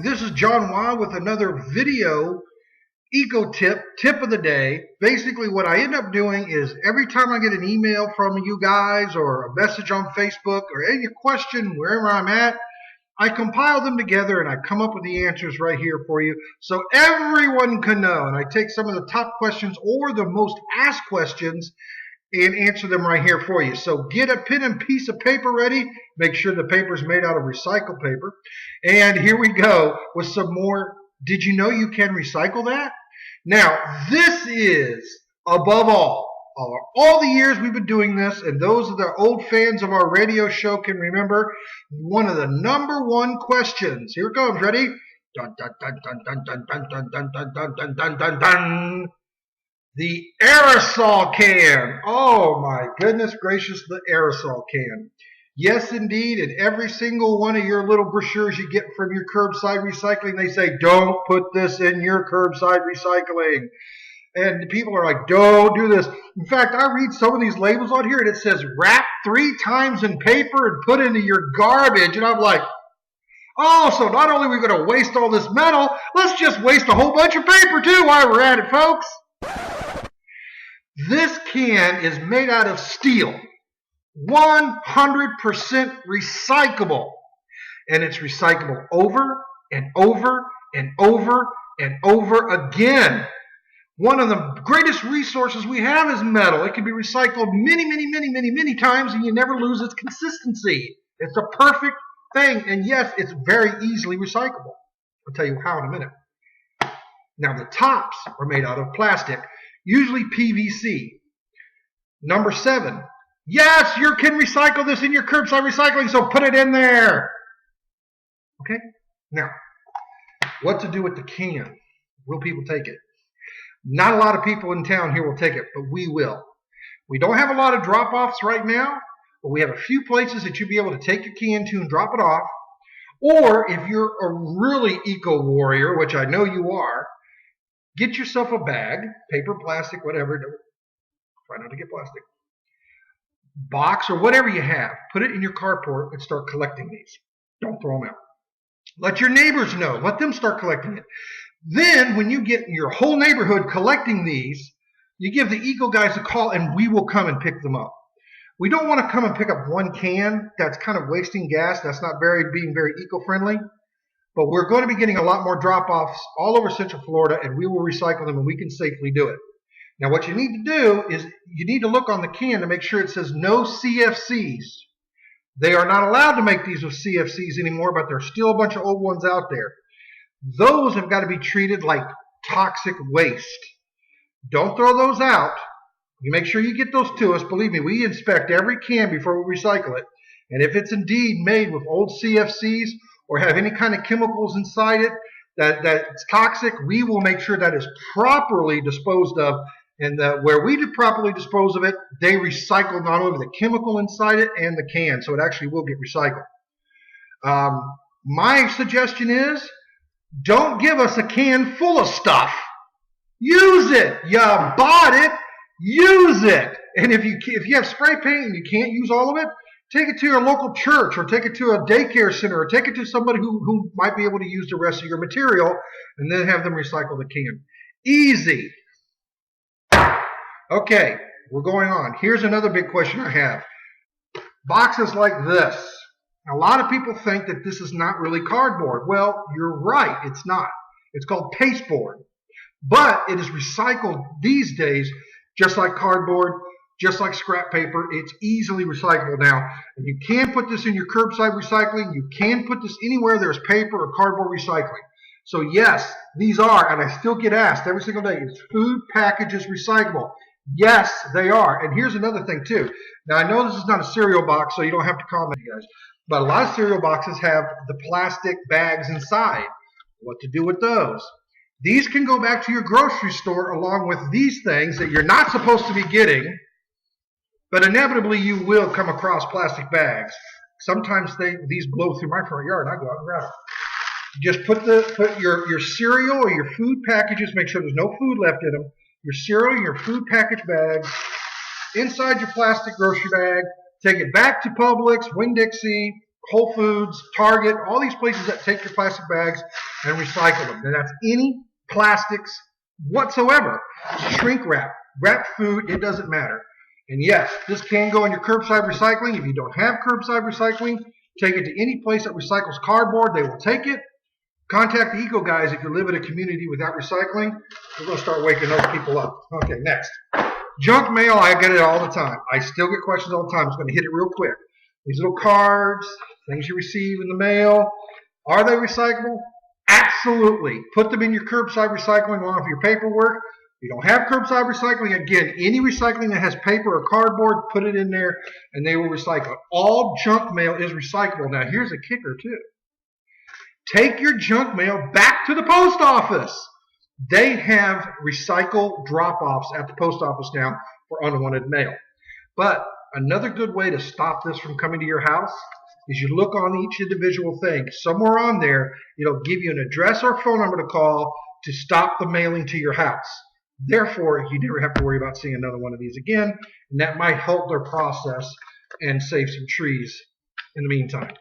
This is John Y with another video eco tip of the day. Basically what I end up doing is every time I get an email from you guys or a message on Facebook or any question wherever I'm at, I compile them together and I come up with the answers right here for you so everyone can know. And I take some of the top questions or the most asked questions and answer them right here for you. So get a pen and piece of paper ready. Make sure the paper is made out of recycled paper. And here we go with some more. Did you know you can recycle that? Now, this is, above all the years we've been doing this, and those of the old fans of our radio show can remember, one of the #1 questions. Here it comes. Ready? Dun, dun, dun, dun, dun, dun, dun, dun, dun, dun, dun, dun, dun, dun, dun. The aerosol can. Oh my goodness gracious, the aerosol can. Yes, indeed, in every single one of your little brochures you get from your curbside recycling, they say, don't put this in your curbside recycling. And people are like, don't do this. In fact, I read some of these labels on here and it says, wrap 3 times in paper and put into your garbage. And I'm like, oh, so not only are we going to waste all this metal, let's just waste a whole bunch of paper too while we're at it, folks. This can is made out of steel, 100% recyclable, and it's recyclable over and over and over and over again. One of the greatest resources we have is metal. It can be recycled many times, and you never lose its consistency. It's a perfect thing, and yes, it's very easily recyclable. I'll tell you how in a minute. Now, the tops are made out of plastic, usually PVC. #7, yes, you can recycle this in your curbside recycling, so put it in there. Okay? Now, what to do with the can? Will people take it? Not a lot of people in town here will take it, but we will. We don't have a lot of drop-offs right now, but we have a few places that you'll be able to take your can to and drop it off. Or if you're a really eco-warrior, which I know you are, get yourself a bag, paper, plastic, whatever. Try not to get plastic. Box or whatever you have. Put it in your carport and start collecting these. Don't throw them out. Let your neighbors know. Let them start collecting it. Then when you get your whole neighborhood collecting these, you give the Eco Guys a call and we will come and pick them up. We don't want to come and pick up one can. That's kind of wasting gas. That's not being very eco-friendly. But we're going to be getting a lot more drop-offs all over Central Florida, and we will recycle them, and we can safely do it. Now, what you need to do is you need to look on the can to make sure it says no CFCs. They are not allowed to make these with CFCs anymore, but there's still a bunch of old ones out there. Those have got to be treated like toxic waste. Don't throw those out. You make sure you get those to us. Believe me, we inspect every can before we recycle it. And if it's indeed made with old CFCs or have any kind of chemicals inside it that's toxic, we will make sure that is properly disposed of. And where we properly dispose of it, they recycle not only the chemical inside it and the can, so it actually will get recycled. My suggestion is, don't give us a can full of stuff. Use it. You bought it. Use it. And if you have spray paint and you can't use all of it, take it to your local church or take it to a daycare center or take it to somebody who might be able to use the rest of your material and then have them recycle the can. Easy. Okay, we're going on. Here's another big question I have. Boxes like this. A lot of people think that this is not really cardboard. Well, you're right, it's not. It's called pasteboard. But it is recycled these days just like cardboard, just like scrap paper. It's easily recyclable now. And you can put this in your curbside recycling. You can put this anywhere there's paper or cardboard recycling. So yes, these are, and I still get asked every single day, is food packages recyclable? Yes, they are. And here's another thing too. Now I know this is not a cereal box, so you don't have to comment, guys. But a lot of cereal boxes have the plastic bags inside. What to do with those? These can go back to your grocery store along with these things that you're not supposed to be getting, but inevitably you will come across plastic bags. Sometimes these blow through my front yard and I go out and grab them. Just put your cereal or your food packages, make sure there's no food left in them, your cereal, your food package bags, inside your plastic grocery bag. Take it back to Publix, Winn-Dixie, Whole Foods, Target, all these places that take your plastic bags and recycle them. And that's any plastics whatsoever. Shrink wrap, wrap food, it doesn't matter. And yes, this can go in your curbside recycling. If you don't have curbside recycling, take it to any place that recycles cardboard. They will take it. Contact the Eco Guys if you live in a community without recycling. We're going to start waking those people up. Okay, next. Junk mail, I get it all the time. I still get questions all the time. I'm just going to hit it real quick. These little cards, things you receive in the mail, are they recyclable? Absolutely. Put them in your curbside recycling along with your paperwork. If you don't have curbside recycling, again, any recycling that has paper or cardboard, put it in there and they will recycle it. All junk mail is recyclable. Now, here's a kicker, too. Take your junk mail back to the post office. They have recycle drop-offs at the post office now for unwanted mail. But another good way to stop this from coming to your house is you look on each individual thing. Somewhere on there, it'll give you an address or phone number to call to stop the mailing to your house. Therefore, you never have to worry about seeing another one of these again, and that might help their process and save some trees in the meantime.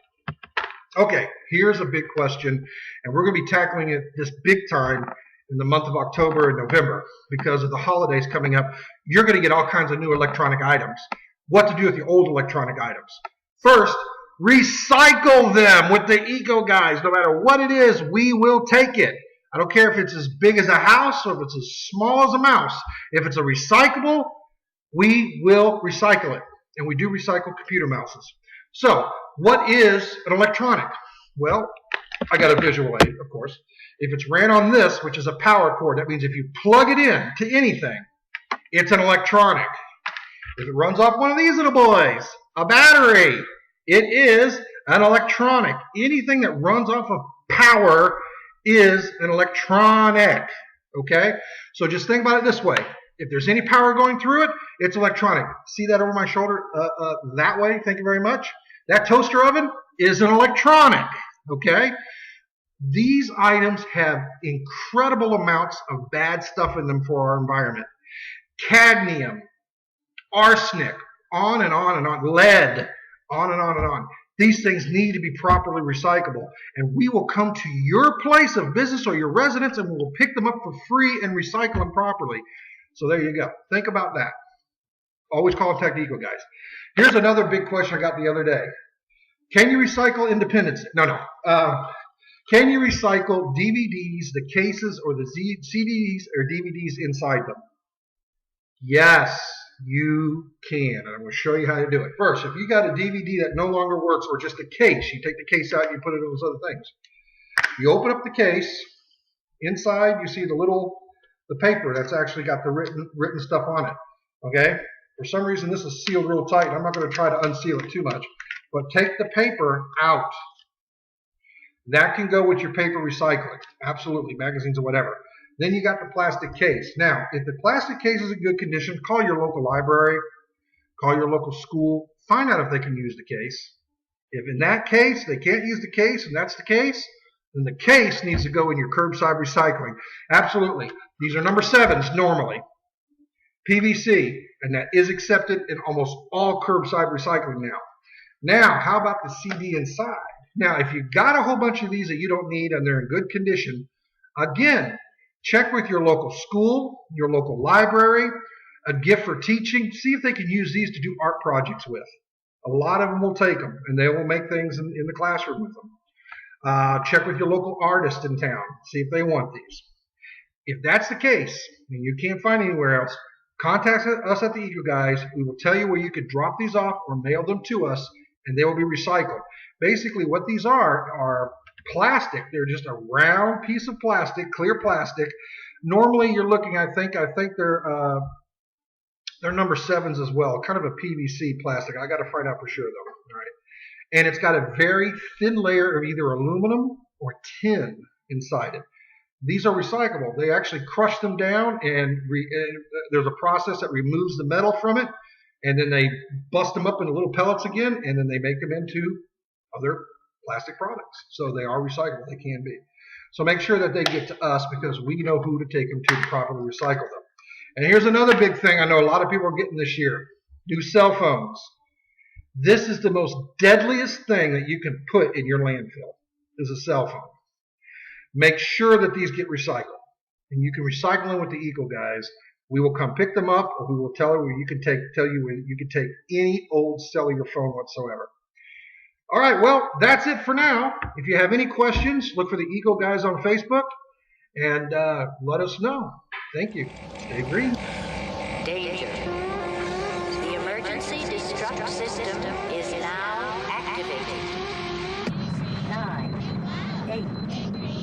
Okay, here's a big question, and we're going to be tackling it this big time in the month of October and November because of the holidays coming up. You're going to get all kinds of new electronic items. What to do with the old electronic items? First, recycle them with the Eco Guys. No matter what it is, we will take it. I don't care if it's as big as a house or if it's as small as a mouse. If it's a recyclable, we will recycle it. And we do recycle computer mouses. So, what is an electronic? Well, I got a visual aid, of course. If it's ran on this, which is a power cord, that means if you plug it in to anything, it's an electronic. If it runs off one of these little boys, a battery, it is an electronic. Anything that runs off of power is an electronic. Okay? So just think about it this way. If there's any power going through it, it's electronic. See that over my shoulder that way? Thank you very much. That toaster oven is an electronic. Okay? These items have incredible amounts of bad stuff in them for our environment. Cadmium, arsenic, on and on and on, lead, on and on and on. These things need to be properly recyclable. And we will come to your place of business or your residence and we'll pick them up for free and recycle them properly. So there you go. Think about that. Always contact the Eco Guys. Here's another big question I got the other day. Can you recycle Independence? No. Can you recycle DVDs, the cases, or the CDs or DVDs inside them? Yes, you can. And I'm going to show you how to do it. First, if you got a DVD that no longer works or just a case, you take the case out and you put it in those other things. You open up the case. Inside, you see the paper that's actually got the written stuff on it. Okay? For some reason, this is sealed real tight. I'm not going to try to unseal it too much. But take the paper out. That can go with your paper recycling. Absolutely. Magazines or whatever. Then you got the plastic case. Now, if the plastic case is in good condition, call your local library. Call your local school. Find out if they can use the case. If in that case, they can't use the case, and that's the case, then the case needs to go in your curbside recycling. Absolutely. These are number 7s normally. PVC, and that is accepted in almost all curbside recycling now. Now, how about the CD inside? Now, if you've got a whole bunch of these that you don't need and they're in good condition, again, check with your local school, your local library, a gift for teaching. See if they can use these to do art projects with. A lot of them will take them, and they will make things in the classroom with them. Check with your local artist in town. See if they want these. If that's the case, and you can't find anywhere else, contact us at the Eco Guys. We will tell you where you could drop these off or mail them to us, and they will be recycled. Basically, what these are plastic. They're just a round piece of plastic, clear plastic. Normally, you're looking, I think they're number 7s as well, kind of a PVC plastic. I got to find out for sure, though. All right. And it's got a very thin layer of either aluminum or tin inside it. These are recyclable. They actually crush them down, and there's a process that removes the metal from it, and then they bust them up into little pellets again, and then they make them into other plastic products. So they are recyclable. They can be. So make sure that they get to us because we know who to take them to properly recycle them. And here's another big thing I know a lot of people are getting this year. New cell phones. This is the most deadliest thing that you can put in your landfill, is a cell phone. Make sure that these get recycled. And you can recycle them with the Eco Guys. We will come pick them up, or we will tell you you can take any old cellular phone whatsoever. All right, well, that's it for now. If you have any questions, look for the Eco Guys on Facebook and let us know. Thank you. Stay green. Danger. The emergency destruct system is now activated. 9, 8,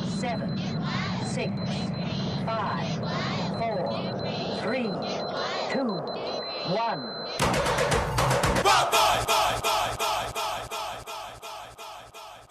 7, 6, 5, 4, 3, 2, 1.